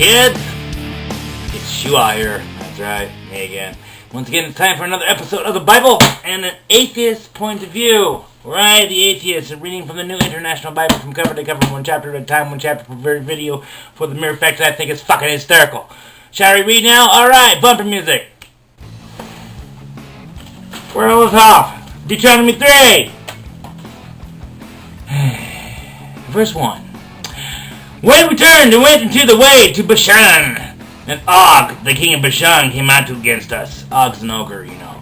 kids? It's Shua here. That's right, me again. Once again, it's time for another episode of the Bible and an atheist point of view. Right, the atheists are reading from the New International Bible from cover to cover, one chapter at a time, one chapter per video, for the mere fact that I think it's fucking hysterical. Shall we read now? Alright, bumper music. We're almost off. Deuteronomy 3. Verse 1. When we turned and went into the way to Bashan, and Og, the king of Bashan, came out against us. Og's an ogre, you know.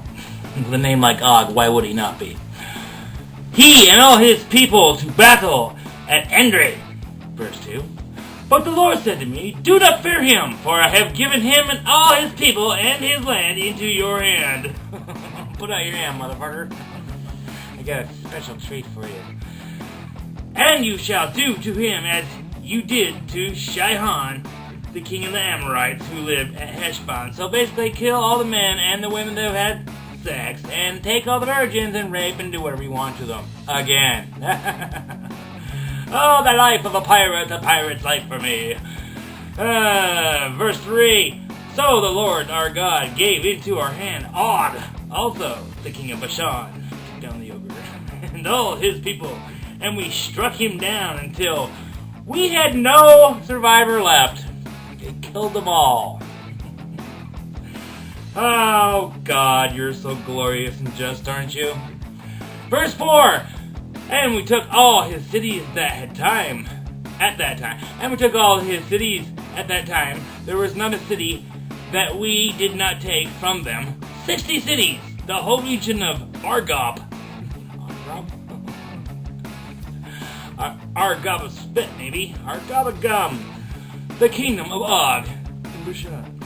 With a name like Og, why would he not be? He and all his people to battle at Endrei. Verse 2. But the Lord said to me, do not fear him, for I have given him and all his people and his land into your hand. Put out your hand, motherfucker. I got a special treat for you. And you shall do to him as you did to Sihon, the king of the Amorites, who lived at Heshbon. So basically kill all the men and the women that have had sex, and take all the virgins and rape and do whatever you want to them. Again. Oh, the life of a pirate's life for me. Verse 3. So the Lord our God gave into our hand Og, also the king of Bashan, took down the ogre, and all his people, and we struck him down until we had no survivor left. It killed them all. Oh, God, you're so glorious and just, aren't you? Verse 4. And we took all his cities at that time. And we took all his cities at that time. There was not a city that we did not take from them. 60 cities. The whole region of Argob. Argob of spit, maybe. Argob of gum. The kingdom of Og in Bashan.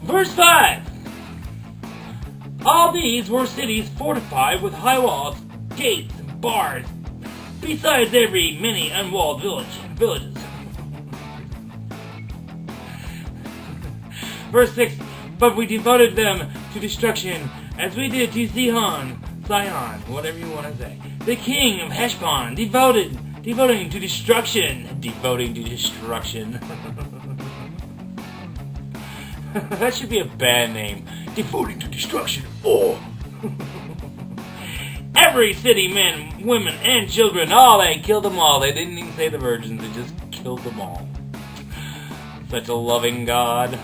Verse 5. All these were cities fortified with high walls, gates, and bars, besides many unwalled villages. Verse 6. But we devoted them to destruction, as we did to Sihon, whatever you want to say, the king of Heshbon, devoting to destruction. That should be a band name. Devoting to destruction. Oh. Every city, men, women, and children, they killed them all. They didn't even say the virgins, they just killed them all. Such a loving God.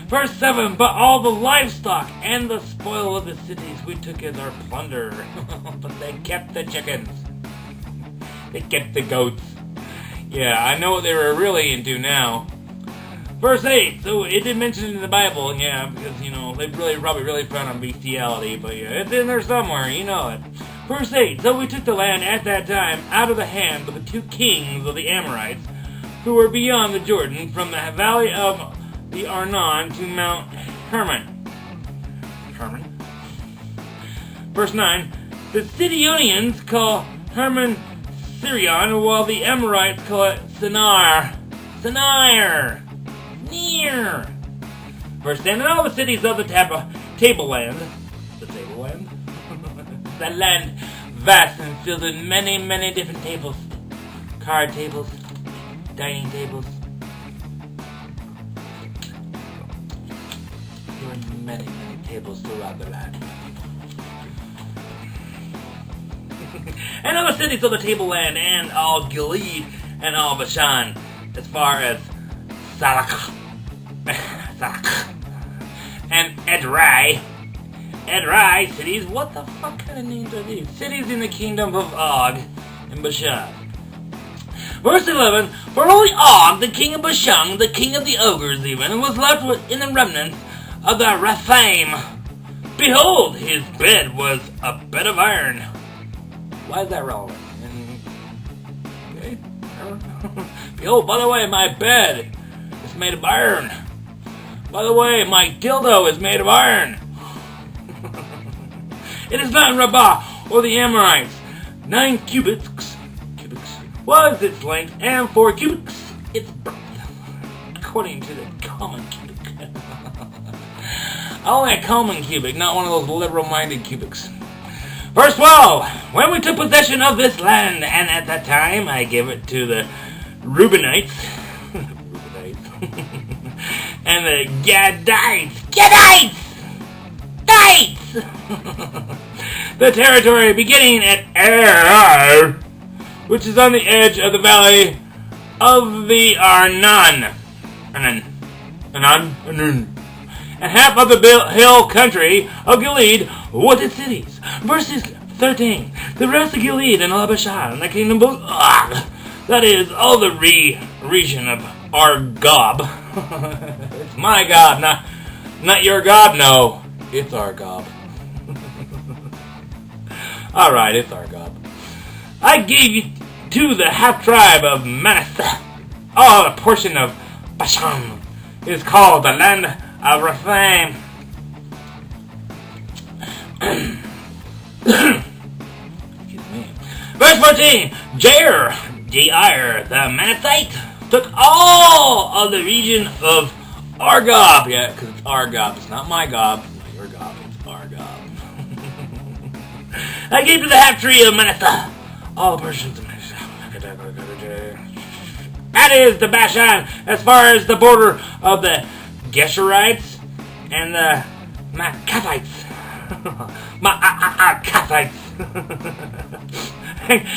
Verse 7, but all the livestock and the spoil of the cities we took as our plunder. But they kept the chickens. They kept the goats. Yeah, I know what they were really into now. Verse 8, so it did mention it in the Bible, yeah, because, you know, they probably really frown on bestiality, but yeah, it's in there somewhere, you know it. Verse 8, so we took the land at that time out of the hand of the two kings of the Amorites, who were beyond the Jordan, from the valley of the Arnon to Mount Hermon. Verse 9, the Sidonians call Hermon Sirion, while the Amorites call it Sinir. Verse 10, and all the cities of the tableland, the land vast and filled with many, many different tables, card tables, dining tables. There were many, many tables throughout the land. And all the cities of the tableland, and all Gilead, and all Bashan, as far as Salak, and Edrei, cities. What the fuck kind of names are these? Cities in the kingdom of Og and Bashan. Verse 11. For only Og, the king of Bashan, the king of the ogres even, was left in the remnants of the Rephaim. Behold, his bed was a bed of iron. Why is that relevant? Okay. Behold, by the way, my bed is made of iron. By the way, my dildo is made of iron. It is not in Rabbah or the Amorites. 9 cubits was its length, and 4 cubits its breadth, according to the common cubic. Only a common cubic, not one of those liberal-minded cubics. Verse 12. When we took possession of this land, and at that time I gave it to the Reubenites, and the Gadites, the territory beginning at Er, which is on the edge of the valley of the Arnon, and half of the hill country of Gilead with its cities. Verses 13. The rest of Gilead and all Bashan, and the kingdom of that is all the region of Argob. It's my God, not your God. No, it's Argob. All right, it's Argob. I gave you to the half tribe of Manasseh. All a portion of Bashan is called the land of Rephaim. Excuse me. Verse 14. Jair, the Manassite, took all of the region of Argob. Yeah, because it's Argob. It's not my gob. It's not your gob. It's Argob. I gave to the half tree of Manasseh all portions of Manasseh. That is the Bashan, as far as the border of the Geshurites and the Maacathites.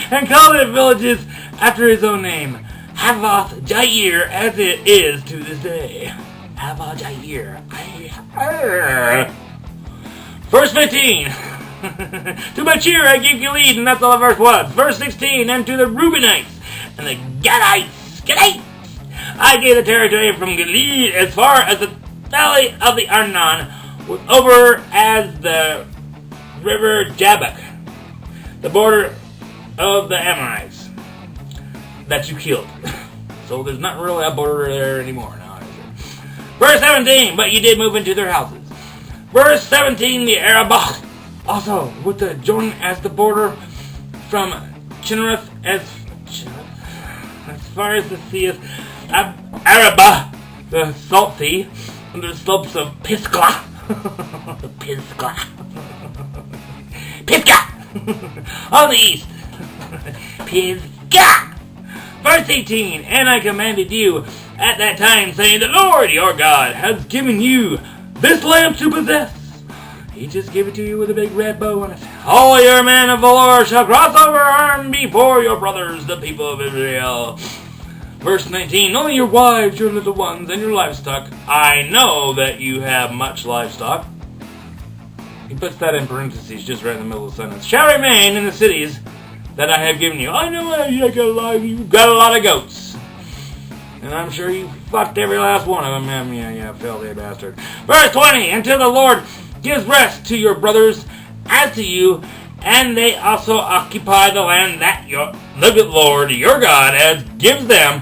And called it villages after his own name. Havoth Jair, as it is to this day. Havoth Jair. Verse 15. To Bachir I gave Gilead, and that's all the verse was. Verse 16. And to the Reubenites and the Gadites, I gave the territory from Gilead as far as the valley of the Arnon, over as the river Jabbok, the border of the Amorites that you killed. So there's not really a border there anymore now, is there? Verse 17, but you did move into their houses. Verse 17, the Arabah, also with the Jordan as the border from Chinnereth as far as the sea is Arabah, the Salt Sea, on the slopes of Pisgah. Pisgah on the east. Pisgah. Verse 18. And I commanded you at that time, saying, the Lord your God has given you this land to possess. He just gave it to you with a big red bow on it. All your men of valor shall cross over armed before your brothers, the people of Israel. Verse 19, only your wives, your little ones, and your livestock. I know that you have much livestock. He puts that in parentheses just right in the middle of the sentence. Shall remain in the cities that I have given you. I know you've got a lot of goats. And I'm sure you fucked every last one of them. Yeah, filthy bastard. Verse 20, until the Lord gives rest to your brothers as to you, and they also occupy the land that the Lord your God has given them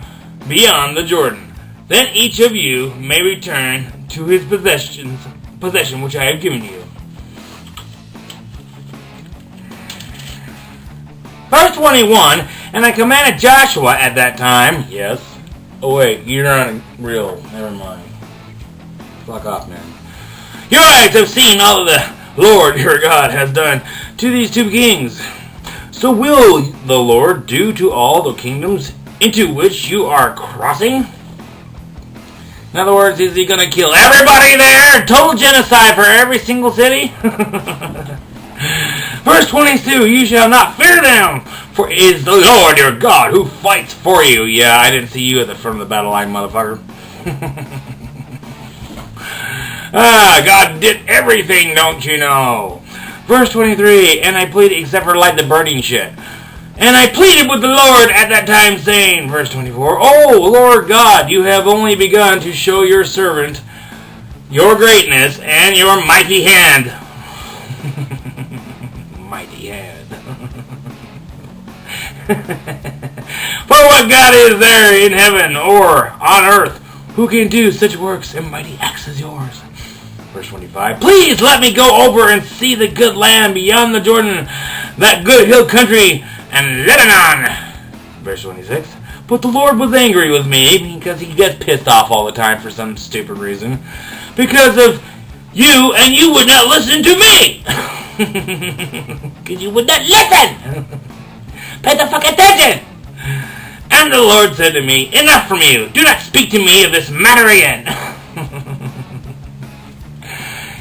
beyond the Jordan. Then each of you may return to his possession which I have given you. Verse 21, and I commanded Joshua at that time. Yes. Oh wait, you're not real. Never mind. Fuck off, man. Your eyes have seen all the Lord your God has done to these two kings. So will the Lord do to all the kingdoms into which you are crossing? In other words, is he going to kill everybody there? Total genocide for every single city? Verse 22, you shall not fear them, for it is the Lord your God who fights for you. Yeah, I didn't see you at the front of the battle line, motherfucker. God did everything, don't you know? Verse 23, and I pleaded, except for like the burning shit. And I pleaded with the Lord at that time, saying, verse 24, oh, Lord God, you have only begun to show your servant your greatness and your mighty hand. Mighty hand. For what God is there in heaven or on earth who can do such works and mighty acts as yours? Verse 25, please let me go over and see the good land beyond the Jordan, that good hill country and Lebanon. Verse 26, but the Lord was angry with me because he gets pissed off all the time for some stupid reason. Because of you, and you would not listen to me. Because you would not listen. Pay the fuck attention. And And the Lord said to me, enough from you. Do not speak to me of this matter again.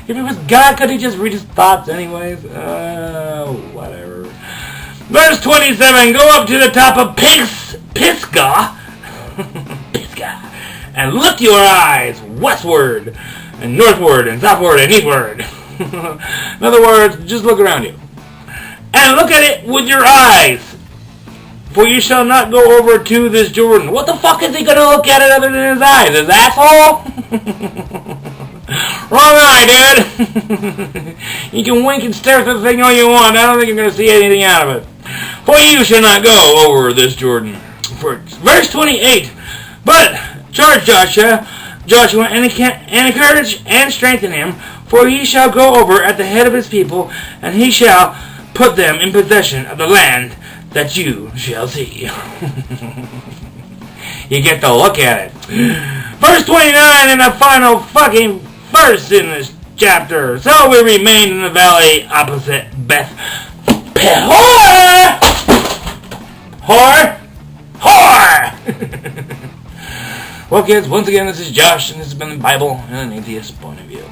If it was God, could he just read his thoughts anyways? Whatever. Verse 27, go up to the top of Pisgah, Pisgah, and lift your eyes westward, and northward, and southward, and eastward. In other words, just look around you. And look at it with your eyes, for you shall not go over to this Jordan. What the fuck is he going to look at it other than his eyes? His asshole? Wrong eye, dude. You can wink and stare at the thing all you want. I don't think you're going to see anything out of it. For you shall not go over this Jordan. Verse 28. But charge Joshua, and encourage and strengthen him, for he shall go over at the head of his people, and he shall put them in possession of the land that you shall see. You get to look at it. Verse 29 and the final fucking verse in this chapter. So we remained in the valley opposite Beth Peor. Whore! Well, kids, once again, this is Josh, and this has been the Bible and an atheist point of view.